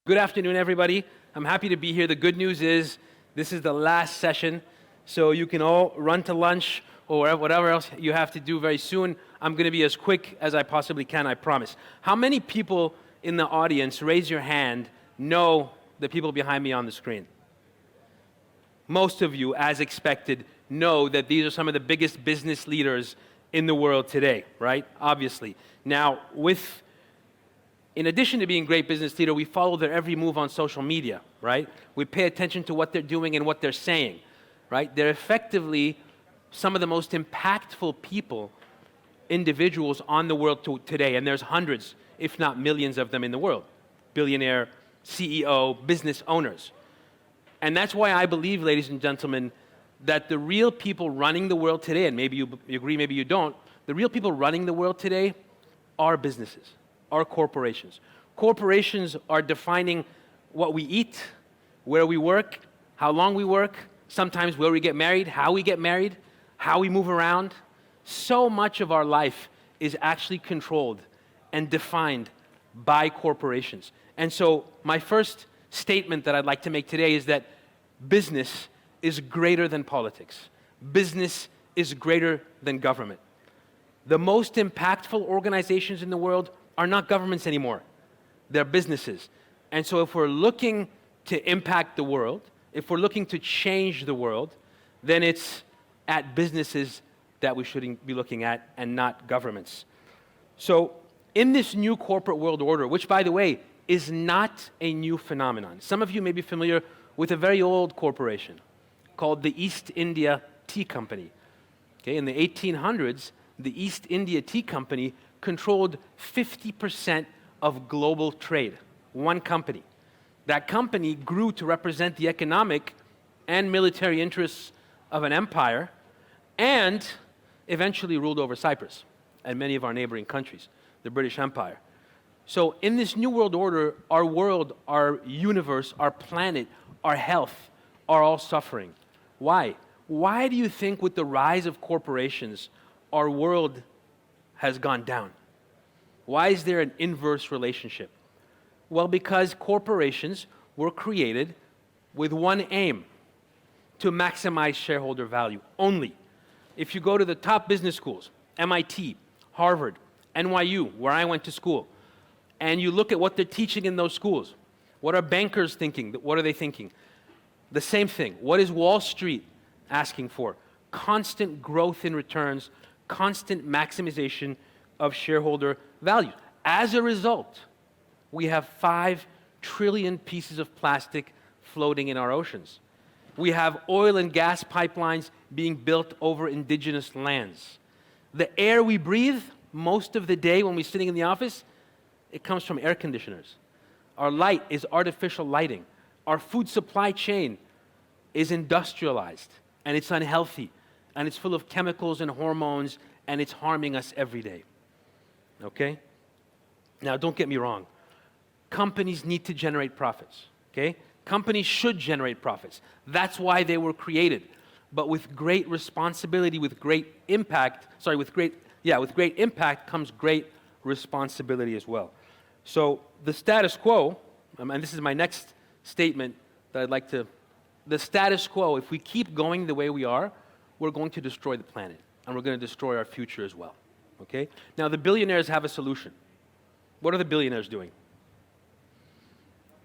Good afternoon, everybody. I'm happy to be here. The good news is this is the last session, so you can all run to lunch or whatever else you have to do very soon. I'm going to be as quick as I possibly can, I promise. How many people in the audience, raise your hand, know the people behind me on the screen? Most of you, as expected, know that these are some of the biggest business leaders in the world today, right? Obviously. Now, in addition to being a great business leader, we follow their every move on social media, right? We pay attention to what they're doing and what they're saying, right? They're effectively some of the most impactful people, individuals on the world today, and there's hundreds, if not millions of them in the world. Billionaire, CEO, business owners. And that's why I believe, ladies and gentlemen, that the real people running the world today, and maybe you agree, maybe you don't, the real people running the world today are businesses. Are corporations. Corporations are defining what we eat, where we work, how long we work, sometimes where we get married, how we move around. So much of our life is actually controlled and defined by corporations. And so my first statement that I'd like to make today is that business is greater than politics. Business is greater than government. The most impactful organizations in the world are not governments anymore. They're businesses. And so if we're looking to impact the world, if we're looking to change the world, then it's at businesses that we should be looking at and not governments. So in this new corporate world order, which by the way, is not a new phenomenon. Some of you may be familiar with a very old corporation called the East India Tea Company. Okay, in the 1800s, the East India Tea Company controlled 50% of global trade, one company. That company grew to represent the economic and military interests of an empire and eventually ruled over Cyprus and many of our neighboring countries, the British Empire. So in this new world order, our world, our universe, our planet, our health are all suffering. Why? Why do you think with the rise of corporations, our world has gone down? Why is there an inverse relationship? Well, because corporations were created with one aim, to maximize shareholder value only. If you go to the top business schools, MIT, Harvard, NYU, where I went to school, and you look at what they're teaching in those schools, what are bankers thinking? What are they thinking? The same thing. What is Wall Street asking for? Constant growth in returns, constant maximization of shareholder value. As a result, we have 5 trillion pieces of plastic floating in our oceans. We have oil and gas pipelines being built over indigenous lands. The air we breathe most of the day when we're sitting in the office, it comes from air conditioners. Our light is artificial lighting. Our food supply chain is industrialized, and it's unhealthy, and it's full of chemicals and hormones, and it's harming us every day. Okay? Now, don't get me wrong. Companies need to generate profits, okay? Companies should generate profits. That's why they were created. But with great responsibility, with great impact comes great responsibility as well. So the status quo, and this is my next statement that I'd like to, the status quo, if we keep going the way we are, we're going to destroy the planet, and we're going to destroy our future as well. Okay? Now, the billionaires have a solution. What are the billionaires doing?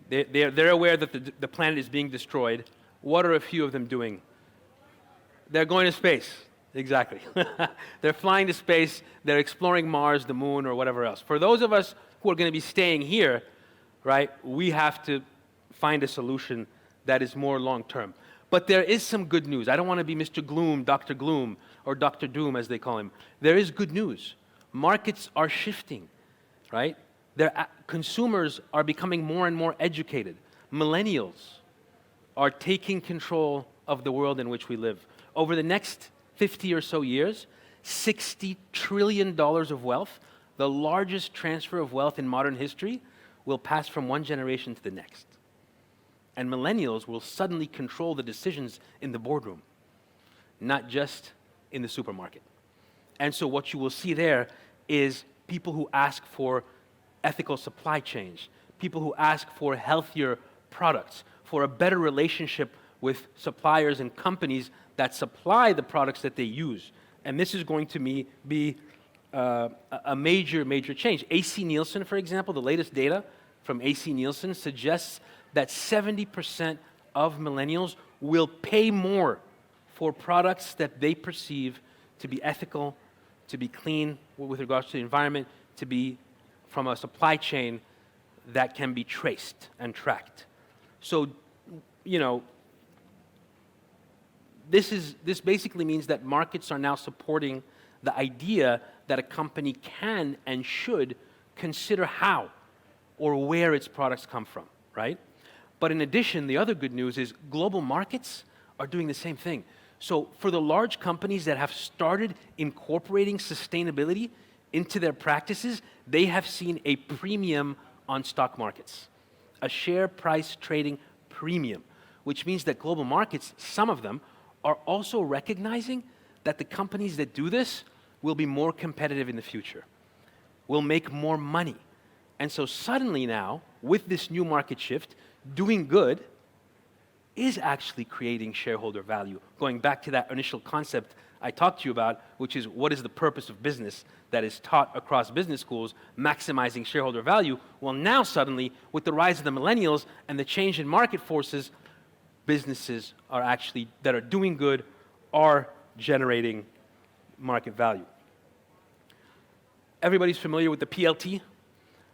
They're aware that the planet is being destroyed. What are a few of them doing? They're going to space. Exactly. They're flying to space. They're exploring Mars, the moon, or whatever else. For those of us who are going to be staying here, right, we have to find a solution that is more long-term. But there is some good news. I don't want to be Mr. Gloom, Dr. Gloom, or Dr. Doom, as they call him. There is good news. Markets are shifting, right? Consumers are becoming more and more educated. Millennials are taking control of the world in which we live. Over the next 50 or so years, $60 trillion of wealth, the largest transfer of wealth in modern history, will pass from one generation to the next. And millennials will suddenly control the decisions in the boardroom, not just in the supermarket. And so what you will see there is people who ask for ethical supply chains, people who ask for healthier products, for a better relationship with suppliers and companies that supply the products that they use. And this is going to be a major, major change. AC Nielsen, for example, the latest data from AC Nielsen suggests that 70% of millennials will pay more for products that they perceive to be ethical, to be clean with regards to the environment, to be from a supply chain that can be traced and tracked. So, you know, this basically means that markets are now supporting the idea that a company can and should consider how or where its products come from, right? But in addition, the other good news is global markets are doing the same thing. So for the large companies that have started incorporating sustainability into their practices, they have seen a premium on stock markets, a share price trading premium, which means that global markets, some of them, are also recognizing that the companies that do this will be more competitive in the future, will make more money. And so suddenly now, with this new market shift, doing good is actually creating shareholder value. Going back to that initial concept I talked to you about, which is what is the purpose of business that is taught across business schools, maximizing shareholder value. Well, now suddenly, with the rise of the millennials and the change in market forces, businesses are actually, that are doing good, are generating market value. Everybody's familiar with the PLT.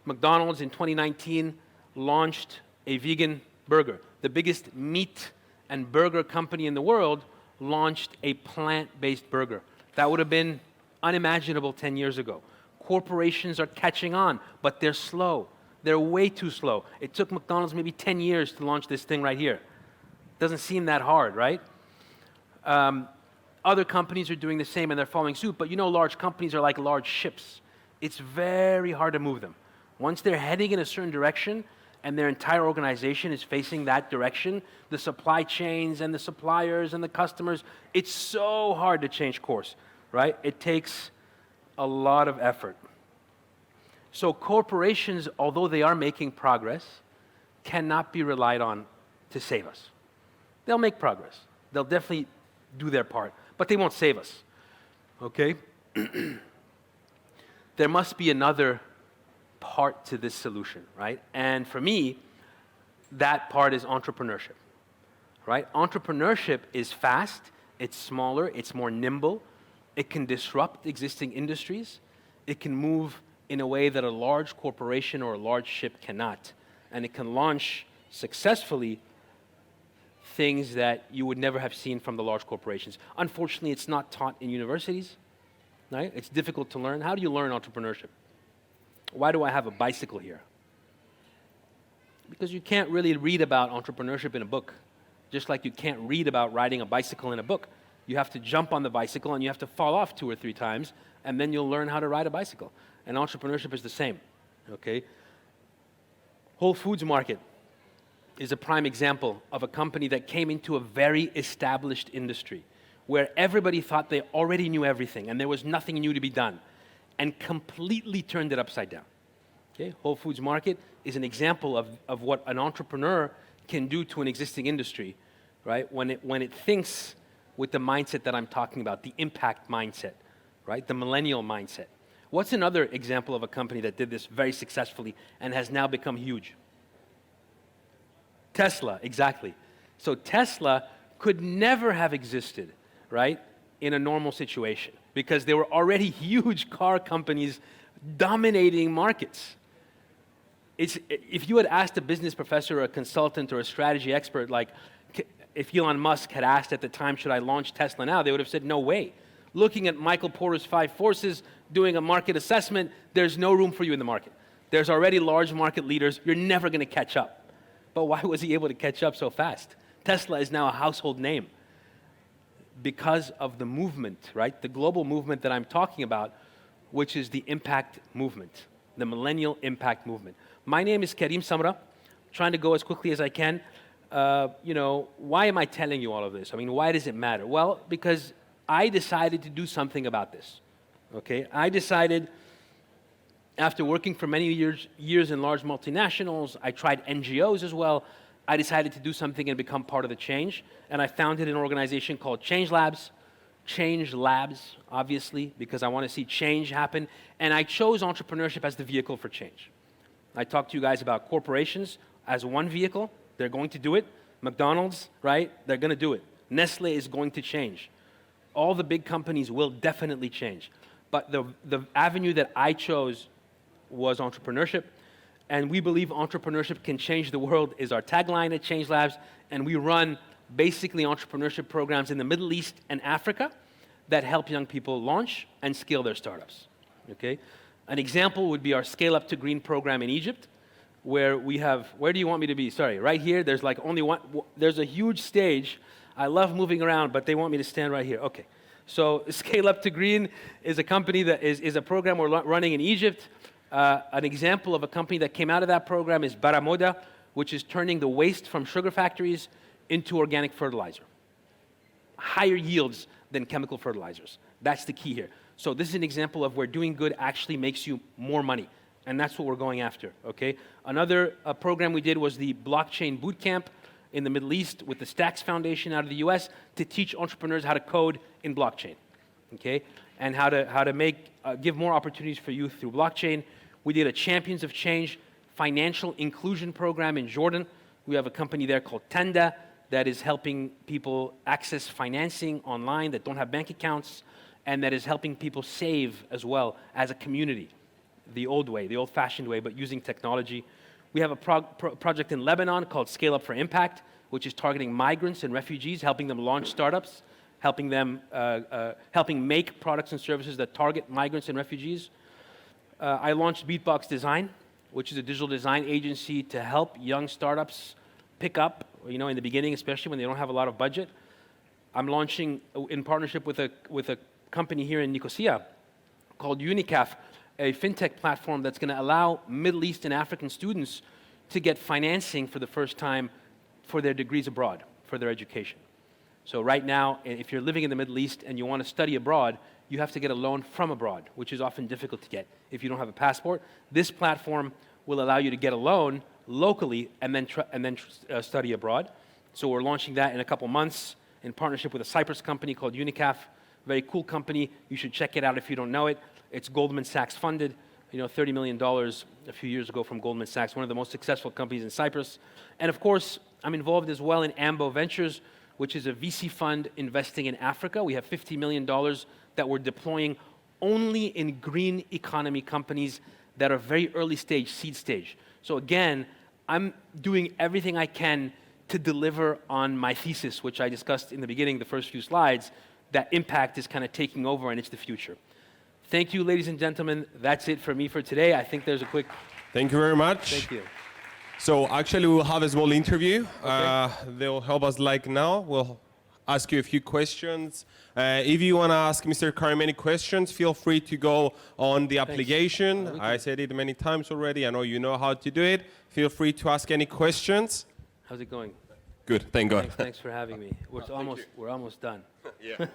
McDonald's in 2019 launched a vegan burger. The biggest meat and burger company in the world launched a plant-based burger. That would have been unimaginable 10 years ago. Corporations are catching on, but they're slow. They're way too slow. It took McDonald's maybe 10 years to launch this thing right here. Doesn't seem that hard, right? Other companies are doing the same and they're following suit, but you know large companies are like large ships. It's very hard to move them. Once they're heading in a certain direction and their entire organization is facing that direction, the supply chains and the suppliers and the customers, it's so hard to change course, right? It takes a lot of effort. So corporations, although they are making progress, cannot be relied on to save us. They'll make progress. They'll definitely do their part, but they won't save us, okay? There must be another part to this solution, right? And for me, that part is entrepreneurship, right? Entrepreneurship is fast, it's smaller, it's more nimble, it can disrupt existing industries, it can move in a way that a large corporation or a large ship cannot, and it can launch successfully things that you would never have seen from the large corporations. Unfortunately, it's not taught in universities, right? It's difficult to learn. How do you learn entrepreneurship? Why do I have a bicycle here? Because you can't really read about entrepreneurship in a book, just like you can't read about riding a bicycle in a book. You have to jump on the bicycle and you have to fall off 2 or 3 times, and then you'll learn how to ride a bicycle. And entrepreneurship is the same, okay? Whole Foods Market is a prime example of a company that came into a very established industry where everybody thought they already knew everything and there was nothing new to be done, and completely turned it upside down. Okay? Whole Foods Market is an example of what an entrepreneur can do to an existing industry, right? When it thinks with the mindset that I'm talking about, the impact mindset, right? The millennial mindset. What's another example of a company that did this very successfully and has now become huge? Tesla, exactly. So Tesla could never have existed, right, in a normal situation because there were already huge car companies dominating markets. If you had asked a business professor or a consultant or a strategy expert, like if Elon Musk had asked at the time, should I launch Tesla now, they would have said, no way. Looking at Michael Porter's 5 forces, doing a market assessment, there's no room for you in the market. There's already large market leaders. You're never going to catch up. But why was he able to catch up so fast? Tesla is now a household name because of the movement, right? The global movement that I'm talking about, which is the impact movement, the millennial impact movement. My name is Karim Samra. Trying to go as quickly as I can. Why am I telling you all of this? I mean, why does it matter? Well, because I decided to do something about this, okay? I decided After working for many years in large multinationals, I tried NGOs as well. I decided to do something and become part of the change. And I founded an organization called Changelabs. Changelabs, obviously, because I want to see change happen. And I chose entrepreneurship as the vehicle for change. I talked to you guys about corporations as one vehicle. They're going to do it. McDonald's, right? They're going to do it. Nestle is going to change. All the big companies will definitely change. But the avenue that I chose was entrepreneurship. And we believe entrepreneurship can change the world is our tagline at Changelabs. And we run basically entrepreneurship programs in the Middle East and Africa that help young people launch and scale their startups, okay? An example would be our Scale Up to Green program in Egypt, where we have, where do you want me to be? Sorry, right here, there's like only one, there's a huge stage. I love moving around, but they want me to stand right here. Okay, so Scale Up to Green is a company that is a program we're running in Egypt. An example of a company that came out of that program is Baramoda, which is turning the waste from sugar factories into organic fertilizer. Higher yields than chemical fertilizers. That's the key here. So this is an example of where doing good actually makes you more money. And that's what we're going after, okay? Another program we did was the Blockchain Bootcamp in the Middle East with the Stacks Foundation out of the US to teach entrepreneurs how to code in blockchain, okay? And how to make, give more opportunities for youth through blockchain. We did a Champions of Change financial inclusion program in Jordan. We have a company there called Tenda that is helping people access financing online that don't have bank accounts, and that is helping people save as well as a community, the old way, the old-fashioned way, but using technology. We have a project in Lebanon called Scale Up for Impact, which is targeting migrants and refugees, helping them launch startups, helping them, helping make products and services that target migrants and refugees. I launched Beatbox Design, which is a digital design agency to help young startups pick up, you know, in the beginning, especially when they don't have a lot of budget. I'm launching in partnership with a company here in Nicosia called Unicaf, a fintech platform that's going to allow Middle East and African students to get financing for the first time for their degrees abroad, for their education. So right now, if you're living in the Middle East and you want to study abroad, you have to get a loan from abroad, which is often difficult to get if you don't have a passport. This platform will allow you to get a loan locally and then study abroad. So we're launching that in a couple months in partnership with a Cyprus company called Unicaf. Very cool company. You should check it out if you don't know it. It's Goldman Sachs funded, you know, $30 million a few years ago from Goldman Sachs, one of the most successful companies in Cyprus. And of course, I'm involved as well in Ambo Ventures, which is a VC fund investing in Africa. We have $50 million that we're deploying only in green economy companies that are very early stage, seed stage. So again, I'm doing everything I can to deliver on my thesis, which I discussed in the beginning, the first few slides, that impact is kind of taking over and it's the future. Thank you, ladies and gentlemen. That's it for me for today. I think there's a quick... Thank you very much. Thank you. So actually we'll have a small interview. Okay. They'll help us like now. We'll ask you a few questions. If you want to ask Mr. Karim any questions, feel free to go on the application. I said it many times already. I know you know how to do it. Feel free to ask any questions. How's it going? Good, thank God. Thanks for having me. We're almost done. Yeah.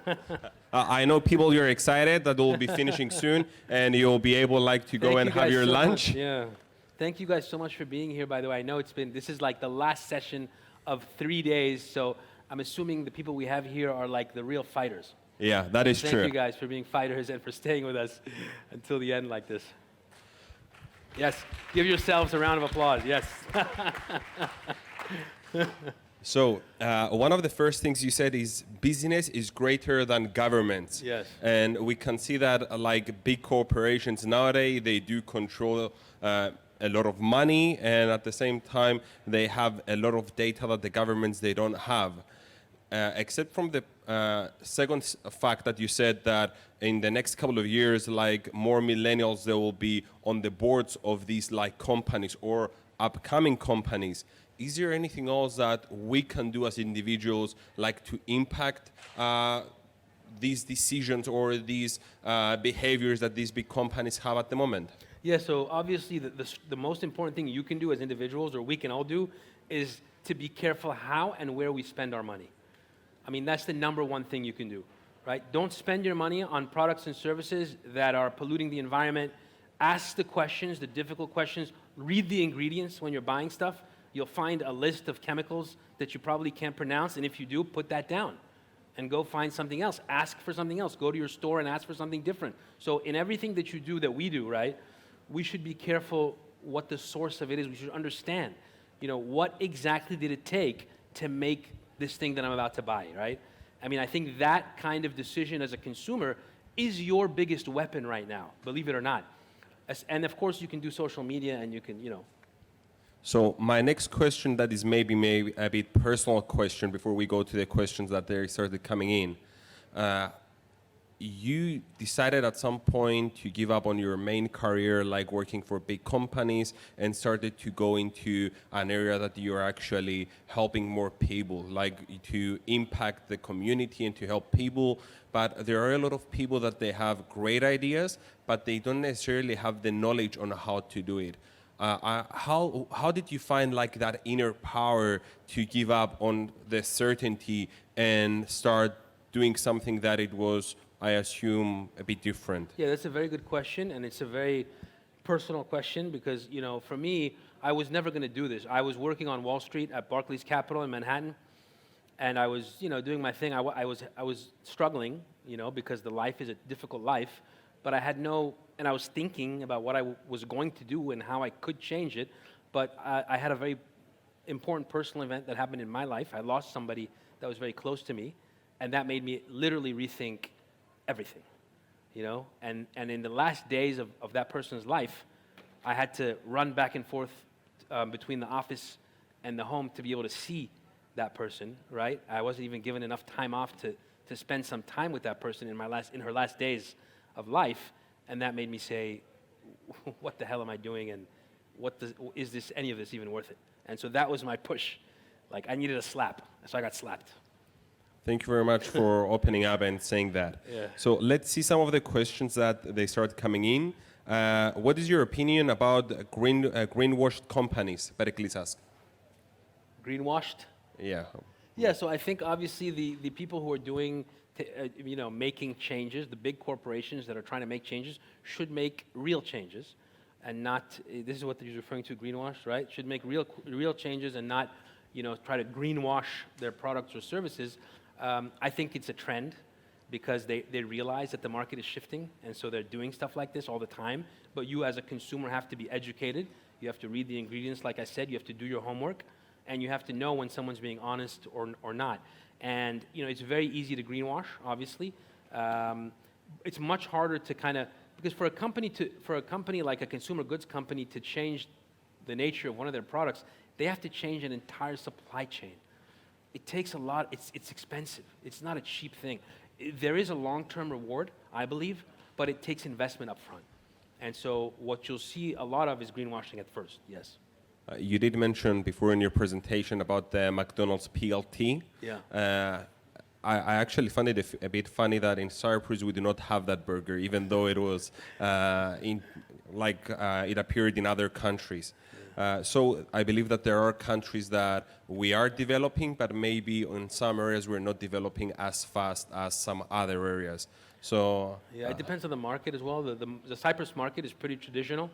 I know people, you're excited that we'll be finishing soon and you'll be able like to go and have your lunch. Yeah. Thank you guys so much for being here, by the way. I know this is like the last session of 3 days, so I'm assuming the people we have here are like the real fighters. Yeah, that is true. Thank you guys for being fighters and for staying with us until the end like this. Yes, give yourselves a round of applause, yes. So one of the first things you said is business is greater than government. Yes. And we can see that like big corporations nowadays, they do control a lot of money, and at the same time, they have a lot of data that the governments, they don't have. Except from the second fact that you said that in the next couple of years, like more millennials, they will be on the boards of these like companies or upcoming companies. Is there anything else that we can do as individuals, like to impact these decisions or these behaviors that these big companies have at the moment? Yeah, so obviously the most important thing you can do as individuals, or we can all do, is to be careful how and where we spend our money. I mean, that's the number one thing you can do, right? Don't spend your money on products and services that are polluting the environment, Ask the questions, the difficult questions. Read the ingredients when you're buying stuff. You'll find a list of chemicals that you probably can't pronounce, and if you do, put that down and go find something else. Ask for something else. Go to your store and ask for something different. So in everything that you do, that we do, right, we should be careful what the source of it is. We should understand, what exactly did it take to make this thing that I'm about to buy, right? I mean, I think that kind of decision as a consumer is your biggest weapon right now, believe it or not. And of course, you can do social media and you can, So my next question, that is maybe a bit personal question before we go to the questions that they started coming in. You decided at some point to give up on your main career, like working for big companies, and started to go into an area that you're actually helping more people, like to impact the community and to help people. But there are a lot of people that they have great ideas, but they don't necessarily have the knowledge on how to do it. How did you find like that inner power to give up on the certainty and start doing something that it was, I assume, a bit different? Yeah, that's a very good question, and it's a very personal question because, for me, I was never going to do this. I was working on Wall Street at Barclays Capital in Manhattan, and I was, doing my thing. I was struggling, because the life is a difficult life, but I had and I was thinking about what I was going to do and how I could change it, but I had a very important personal event that happened in my life. I lost somebody that was very close to me, and that made me literally rethink everything, And in the last days of that person's life, I had to run back and forth between the office and the home to be able to see that person, right? I wasn't even given enough time off to spend some time with that person in her last days of life, and that made me say, what the hell am I doing, and is any of this even worth it? And so that was my push. Like, I needed a slap, so I got slapped. Thank you very much for opening up and saying that. Yeah. So let's see some of the questions that they start coming in. What is your opinion about greenwashed companies? Pericles asked. Greenwashed? Yeah. Yeah, so I think obviously the people who are doing, making changes, the big corporations that are trying to make changes, should make real changes, and not. This is what you're referring to, greenwash, right? Should make real changes and not, try to greenwash their products or services. I think it's a trend because they realize that the market is shifting, and so they're doing stuff like this all the time. But you, as a consumer, have to be educated. You have to read the ingredients, like I said. You have to do your homework. And you have to know when someone's being honest or not. And it's very easy to greenwash, obviously. It's much harder to because for a company like a consumer goods company to change the nature of one of their products, they have to change an entire supply chain. It takes a lot. It's expensive. It's not a cheap thing. There is a long-term reward, I believe, but it takes investment up front. And so what you'll see a lot of is greenwashing at first. Yes. You did mention before in your presentation about the McDonald's PLT. Yeah. I actually found it a bit funny that in Cyprus we do not have that burger, even though it was it appeared in other countries. So I believe that there are countries that we are developing, but maybe in some areas we're not developing as fast as some other areas. So yeah, it depends on the market as well. The Cyprus market is pretty traditional.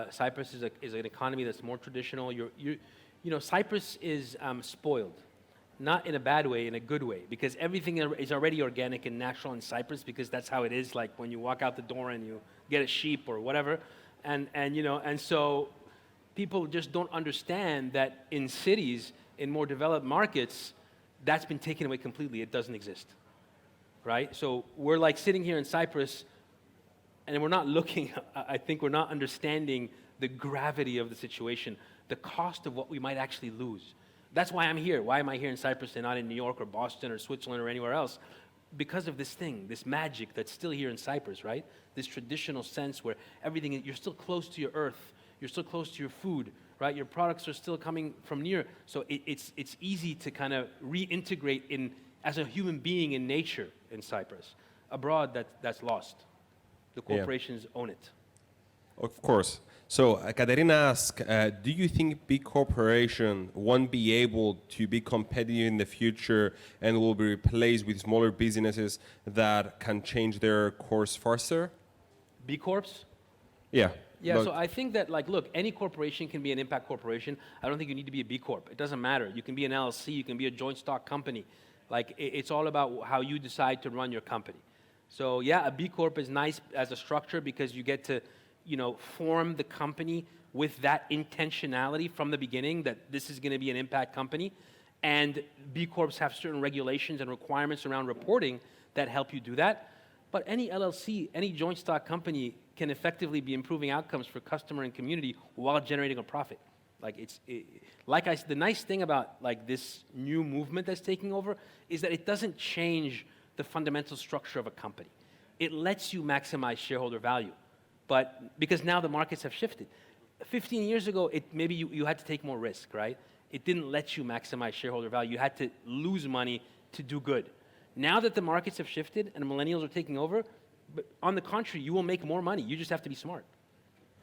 Cyprus is an economy that's more traditional. Cyprus is spoiled, not in a bad way, in a good way, because everything is already organic and natural in Cyprus, because that's how it is. Like when you walk out the door and you get a sheep or whatever, and so people just don't understand that in cities, in more developed markets, that's been taken away completely. It doesn't exist, right? So we're like sitting here in Cyprus. And we're not looking, I think we're not understanding the gravity of the situation, the cost of what we might actually lose. That's why I'm here. Why am I here in Cyprus and not in New York or Boston or Switzerland or anywhere else? Because of this thing, this magic that's still here in Cyprus, right? This traditional sense where everything, you're still close to your earth, you're still close to your food, right? Your products are still coming from near. So it's easy to kind of reintegrate as a human being in nature in Cyprus. Abroad, that's lost. The corporations own it. Of course. So Katerina asks, do you think big corporations won't be able to be competitive in the future and will be replaced with smaller businesses that can change their course faster? B Corps? Yeah. Yeah, but so I think that, like, look, any corporation can be an impact corporation. I don't think you need to be a B Corp. It doesn't matter. You can be an LLC, you can be a joint stock company. Like, it's all about how you decide to run your company. So yeah, a B Corp is nice as a structure because you get to, form the company with that intentionality from the beginning that this is going to be an impact company. And B Corps have certain regulations and requirements around reporting that help you do that. But any LLC, any joint stock company can effectively be improving outcomes for customer and community while generating a profit. Like the nice thing about like this new movement that's taking over is that it doesn't change the fundamental structure of a company. It lets you maximize shareholder value, but because now the markets have shifted. 15 years ago, maybe you had to take more risk, right? It didn't let you maximize shareholder value. You had to lose money to do good. Now that the markets have shifted and millennials are taking over, but on the contrary, you will make more money. You just have to be smart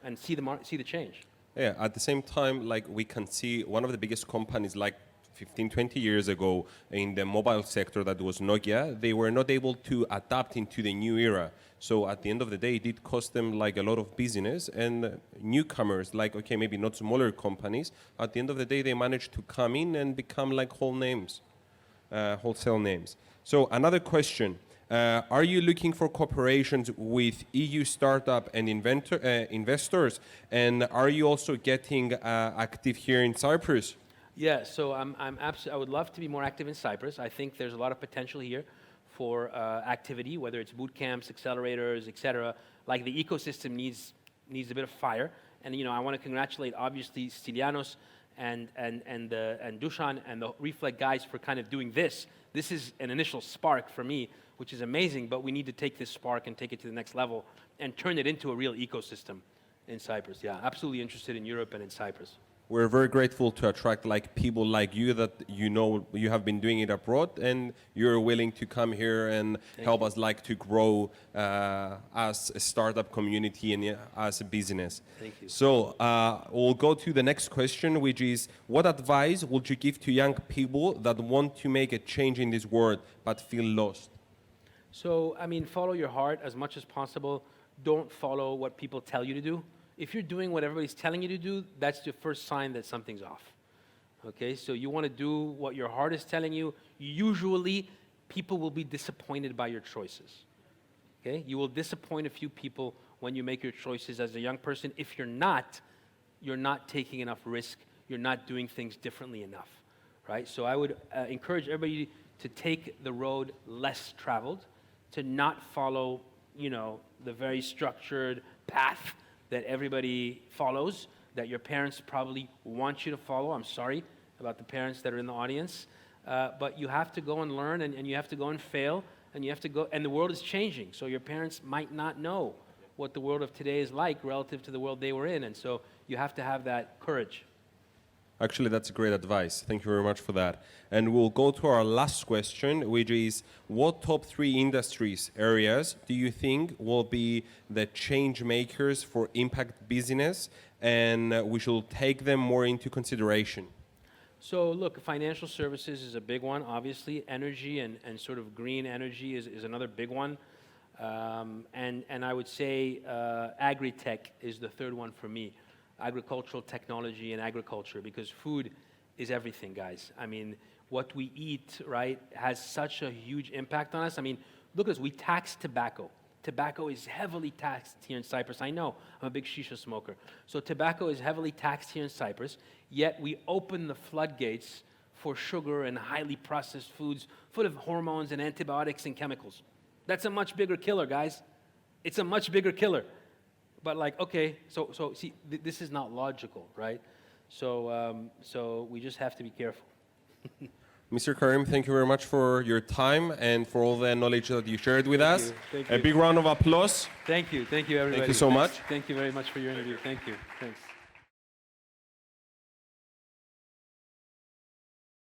and see the change. Yeah, at the same time, like we can see one of the biggest companies like 15, 20 years ago in the mobile sector, that was Nokia, they were not able to adapt into the new era. So at the end of the day, it did cost them like a lot of business, and newcomers, like, okay, maybe not smaller companies, at the end of the day, they managed to come in and become like wholesale names. So another question, are you looking for cooperations with EU startup and investors? And are you also getting active here in Cyprus? Yeah, so I would love to be more active in Cyprus. I think there's a lot of potential here for activity, whether it's boot camps, accelerators, etc. Like the ecosystem needs a bit of fire. And I want to congratulate obviously Stylianos and Dusan and the Reflect guys for kind of doing this. This is an initial spark for me, which is amazing, but we need to take this spark and take it to the next level and turn it into a real ecosystem in Cyprus. Yeah, absolutely interested in Europe and in Cyprus. We're very grateful to attract like people like you that you have been doing it abroad and you're willing to come here and help us like to grow as a startup community and as a business. Thank you. So we'll go to the next question, which is, what advice would you give to young people that want to make a change in this world but feel lost? So, I mean, follow your heart as much as possible. Don't follow what people tell you to do. If you're doing what everybody's telling you to do, that's the first sign that something's off. Okay, so you want to do what your heart is telling you. Usually, people will be disappointed by your choices. Okay, you will disappoint a few people when you make your choices as a young person. If you're not taking enough risk. You're not doing things differently enough, right? So I would encourage everybody to take the road less traveled, to not follow, the very structured path that everybody follows, that your parents probably want you to follow. I'm sorry about the parents that are in the audience. But you have to go and learn, and you have to go and fail, and you have to go, and the world is changing. So your parents might not know what the world of today is like relative to the world they were in. And so you have to have that courage. Actually, that's great advice. Thank you very much for that. And we'll go to our last question, which is, what top 3 industries, areas, do you think will be the change makers for impact business, and we should take them more into consideration? So look, financial services is a big one, obviously. Energy and sort of green energy is another big one. And I would say agri-tech is the third one for me. Agricultural technology and agriculture, because food is everything, guys. I mean, what we eat, right, has such a huge impact on us. I mean, look at us, we tax tobacco. Tobacco is heavily taxed here in Cyprus. I know, I'm a big shisha smoker. So tobacco is heavily taxed here in Cyprus, yet we open the floodgates for sugar and highly processed foods full of hormones and antibiotics and chemicals. That's a much bigger killer, guys. It's a much bigger killer. But like, okay, so see, this is not logical, right? So we just have to be careful. Mr. Karim, thank you very much for your time and for all the knowledge that you shared with us. Thank you. A big round of applause. Thank you, everybody. Thank you so much. Thank you very much for your interview. Thank you. Thanks.